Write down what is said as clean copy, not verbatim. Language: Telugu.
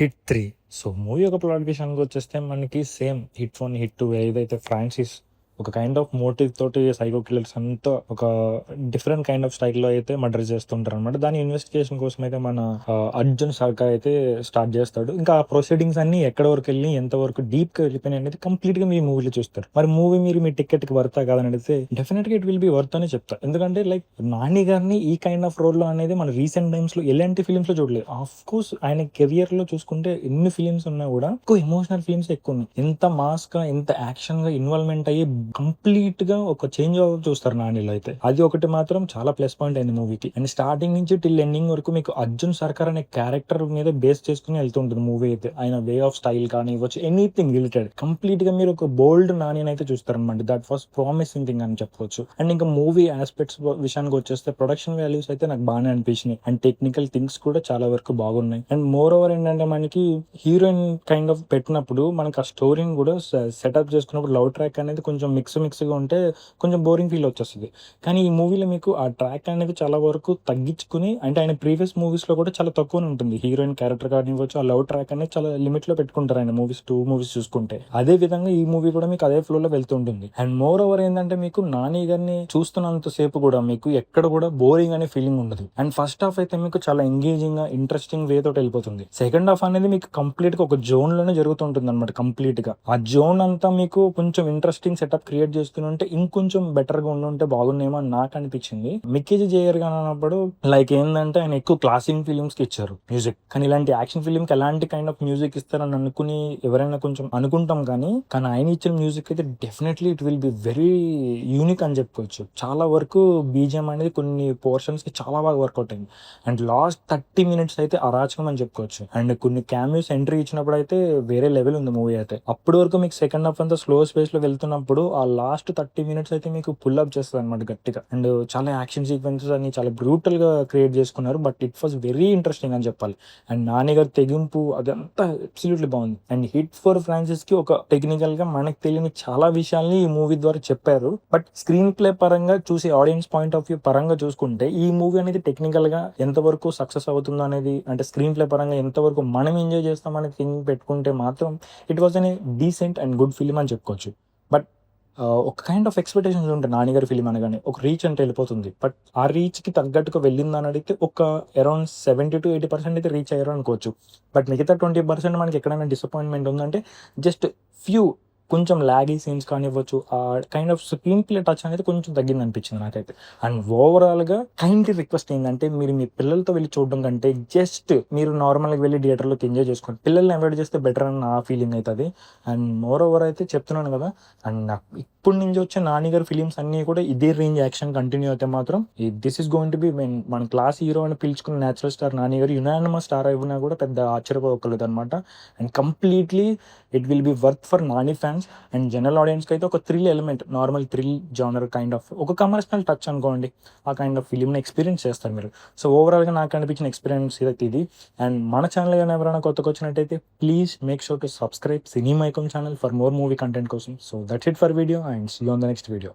హిట్ 3. సో, మూవీ యొక్క ప్లాట్ విషయానికొచ్చేస్తే మనకి సేమ్ హిట్ 1, హిట్ 2 ఏదైతే ఫ్రాన్సిస్ ఒక కైండ్ ఆఫ్ మోటివ్ తోటి సైకో కిల్లర్స్ అంతా ఒక డిఫరెంట్ కైండ్ ఆఫ్ స్టైల్‌లో అయితే మర్డర్ చేస్తుంటారనమాట. దాని ఇన్వెస్టిగేషన్ కోసం అయితే మన అర్జున్ సర్కార్ అయితే స్టార్ట్ చేస్తాడు. ఇంకా ఆ ప్రొసీడింగ్స్ అన్నీ ఎక్కడి వరకెళ్ళి, ఎంతవరకు డీప్‌గా వెళ్ళిపోయినాయి అనేది కంప్లీట్‌గా మీ మూవీలో చూస్తారు. మరి మూవీ మీరు మీ టికెట్‌కి వర్తా కాదని అడిగితే డెఫినిట్‌గా ఇట్ విల్ బి వర్త్ అనే చెప్తా. ఎందుకంటే లైక్ 'నాని' గారిని ఈ కైండ్ ఆఫ్ రోల్‌లో అనేది మన రీసెంట్ టైమ్స్‌లో ఎలాంటి ఫిల్మ్స్‌లో చూడలేదు. ఆఫ్‌కోర్స్ ఆయన కెరియర్‌లో చూసుకుంటే ఎన్ని ఫిల్మ్స్ ఉన్నా కూడా ఎక్కువ ఎమోషనల్ ఫిల్మ్స్ ఎక్కువున్నాయి. ఎంత మాస్‌గా, ఎంత యాక్షన్‌గా ఇన్వాల్వ్‌మెంట్ అయ్యి కంప్లీట్‌గా ఒక చేంజ్ ఓవర్ చూస్తారు 'నానిలో' అయితే. అది ఒకటి మాత్రం చాలా ప్లస్ పాయింట్ అయింది మూవీకి. అండ్ స్టార్టింగ్ నుంచి టిల్ ఎండింగ్ వరకు మీకు అర్జున్ సర్కార్ అనే క్యారెక్టర్ మీద బేస్ చేసుకొని వెళ్తుంటుంది మూవీ అయితే. ఆయన వే ఆఫ్ స్టైల్ కానివ్వచ్చు, ఎనీథింగ్ రిలేటెడ్ కంప్లీట్‌గా మీరు ఒక బోల్డ్ 'నానిని' అయితే చూస్తారనమాట. దట్ వాస్ ప్రామిసింగ్ థింగ్ అని చెప్పవచ్చు. అండ్ ఇంకా మూవీ ఆస్పెక్ట్స్ విషయానికి వచ్చేస్తే ప్రొడక్షన్ వాల్యూస్ అయితే నాకు బాగానే అనిపించినాయి. అండ్ టెక్నికల్ థింగ్స్ కూడా చాలా వరకు బాగున్నాయి. అండ్ మోర్ ఓవర్ ఏంటంటే మనకి హీరోయిన్ కైండ్ ఆఫ్ పెట్టినప్పుడు మనకు ఆ స్టోరీని కూడా సెటప్ చేసుకున్నప్పుడు లవ్ ట్రాక్ అనేది కొంచెం మిక్స్‌గా ఉంటే కొంచెం బోరింగ్ ఫీల్ వచ్చేస్తది. కానీ ఈ మూవీలో మీకు ఆ ట్రాక్ అనేది చాలా వరకు తగ్గించుకొని అంటే ఆయన ప్రీవియస్ మూవీస్‌లో కూడా చాలా తక్కువనే ఉంటుంది. హీరోయిన్ క్యారెక్టర్ కానివ్వచ్చు, ఆ లవ్ ట్రాక్ అనేది చాలా లిమిట్‌లో పెట్టుకుంటారు ఆయన మూవీస్ 2 మూవీస్ చూసుకుంటే. అదే విధంగా ఈ మూవీ కూడా మీకు అదే ఫ్లోలో వెళ్తుంటుంది. అండ్ మోర్ ఓవర్ ఏందంటే మీకు 'నాని' గారిని చూస్తున్నంత సేపు కూడా మీకు ఎక్కడ కూడా బోరింగ్ అనే ఫీలింగ్ ఉండదు. అండ్ ఫస్ట్ హాఫ్ అయితే మీకు చాలా ఎంగేజింగ్‌గా, ఇంట్రెస్టింగ్ వే తోటి వెళ్ళిపోతుంది. సెకండ్ హాఫ్ అనేది మీకు కంప్లీట్‌గా ఒక జోన్‌లోనే జరుగుతుంటుందన్నమాట కంప్లీట్‌గా. ఆ జోన్ అంతా మీకు కొంచెం ఇంట్రెస్టింగ్ సెటప్ క్రియేట్ చేసుకొని ఉంటే ఇంకొంచెం బెటర్‌గా ఉండుంటే బాగున్నేమో అని నాకు అనిపించింది. 'మిక్కీ జేయర్' గారు అన్నప్పుడు లైక్ ఏందంటే ఆయన ఎక్కువ క్లాసిక్ ఫిల్మ్స్‌కి ఇచ్చారు మ్యూజిక్. కానీ ఇలాంటి యాక్షన్ ఫిల్మ్‌కి ఎలాంటి కైండ్ ఆఫ్ మ్యూజిక్ ఇస్తారని అనుకుని ఎవరైనా కొంచెం అనుకుంటాం కానీ ఆయన ఇచ్చిన మ్యూజిక్ అయితే definitely it will be very unique అని చెప్పుకోవచ్చు. చాలా వరకు బీజీఎం అనేది కొన్ని పోర్షన్స్‌కి చాలా బాగా వర్కౌట్ అయింది. అండ్ లాస్ట్ 30 మినిట్స్ అయితే అరాచకం అని చెప్పుకోవచ్చు. అండ్ కొన్ని క్యామియోస్ ఎంట్రీ ఇచ్చినప్పుడు అయితే వేరే లెవెల్ ఉంది మూవీ అయితే. అప్పటి వరకు మీకు సెకండ్ హాఫ్ అంతా స్లో స్పేస్‌లో వెళ్తున్నప్పుడు ఆ లాస్ట్ 30 మినిట్స్ అయితే మీకు పుల్ అప్ చేస్తదన్నమాట గట్టిగా. అండ్ చాలా యాక్షన్ సీక్వెన్సెస్ అని చాలా బ్రూటల్‌గా క్రియేట్ చేసుకున్నారు. But it was very interesting అని చెప్పాలి. అండ్ 'నాని' గారి తెగింపు అదంతా అబ్సల్యూట్‌లీ బాగుంది. అండ్ హిట్ ఫర్ ఫ్రాన్సిస్‌కి ఒక టెక్నికల్‌గా మనకు తెలియని చాలా విషయాల్ని ఈ మూవీ ద్వారా చెప్పారు. బట్ స్క్రీన్ ప్లే పరంగా చూసి ఆడియన్స్ పాయింట్ ఆఫ్ వ్యూ పరంగా చూసుకుంటే ఈ మూవీ అనేది టెక్నికల్‌గా ఎంతవరకు సక్సెస్ అవుతుందో అనేది అంటే స్క్రీన్ ప్లే పరంగా ఎంతవరకు మనం ఎంజాయ్ చేస్తాం అనే థింగ్ పెట్టుకుంటే మాత్రం it was N decent and good film అని చెప్పుకోవచ్చు. బట్ ఒక కైండ్ ఆఫ్ ఎక్స్‌పెక్టేషన్స్ ఉంటాయి 'నాని' గారి ఫిల్మ్ అనగానే. ఒక రీచ్ అంటే వెళ్ళిపోతుంది. బట్ ఆ రీచ్‌కి తగ్గట్టుగా వెళ్ళిందని అడిగితే ఒక అరౌండ్ 70-80% అయితే రీచ్ అయ్యారు అనుకోవచ్చు. బట్ మిగతా 20% మనకి ఎక్కడైనా డిసప్పాయింట్‌మెంట్ ఉందంటే జస్ట్ ఫ్యూ కొంచెం లాగీ సీన్స్ కానివ్వచ్చు. Kind of screenplay touch అనేది కొంచెం తగ్గిందనిపించింది నాకైతే. అండ్ ఓవరాల్‌గా కైండ్లీ రిక్వెస్ట్ ఏందంటే మీరు మీ పిల్లలతో వెళ్లి చూడడం కంటే జస్ట్ మీరు నార్మల్‌గా వెళ్లి థియేటర్‌లోకి ఎంజాయ్ చేసుకోండి. పిల్లల్ని అవాయిడ్ చేస్తే బెటర్ అని నా ఫీలింగ్ అయితది. అండ్ మోర్ ఓవర్ అయితే చెప్తున్నాను కదా! అండ్ నాకు ఇప్పటి నుంచి వచ్చే 'నాని' గారి ఫిలిమ్స్ అన్నీ కూడా ఇదే రేంజ్ యాక్షన్ కంటిన్యూ అయితే మాత్రం this is going to be మన క్లాస్ హీరో అని పిలుచుకున్న నేచురల్ స్టార్ 'నాని' గారు యునానిమస్ స్టార్ అయినా కూడా పెద్ద ఆశ్చర్యపోకర్లేదనమాట. And completely it will be worth for 'Nani' fans and general ఆడియన్స్‌కి అయితే ఒక thrill element normal thrill genre kind of ఒక కమర్షియల్ టచ్ అనుకోండి. ఆ కైండ్ ఆఫ్ ఫిలింని ఎక్స్‌పీరియన్స్ చేస్తారు మీరు. సో ఓవరాల్‌గా నాకు అనిపించిన ఎక్స్‌పీరియన్స్ అయితే ఇది. అండ్ మన ఛానల్ గాని ఎవరైనా కొత్తగా వచ్చినట్టయితే please make sure to subscribe Cine Maikam channel for more movie content కోసం. So that's it for video and see you on the next video.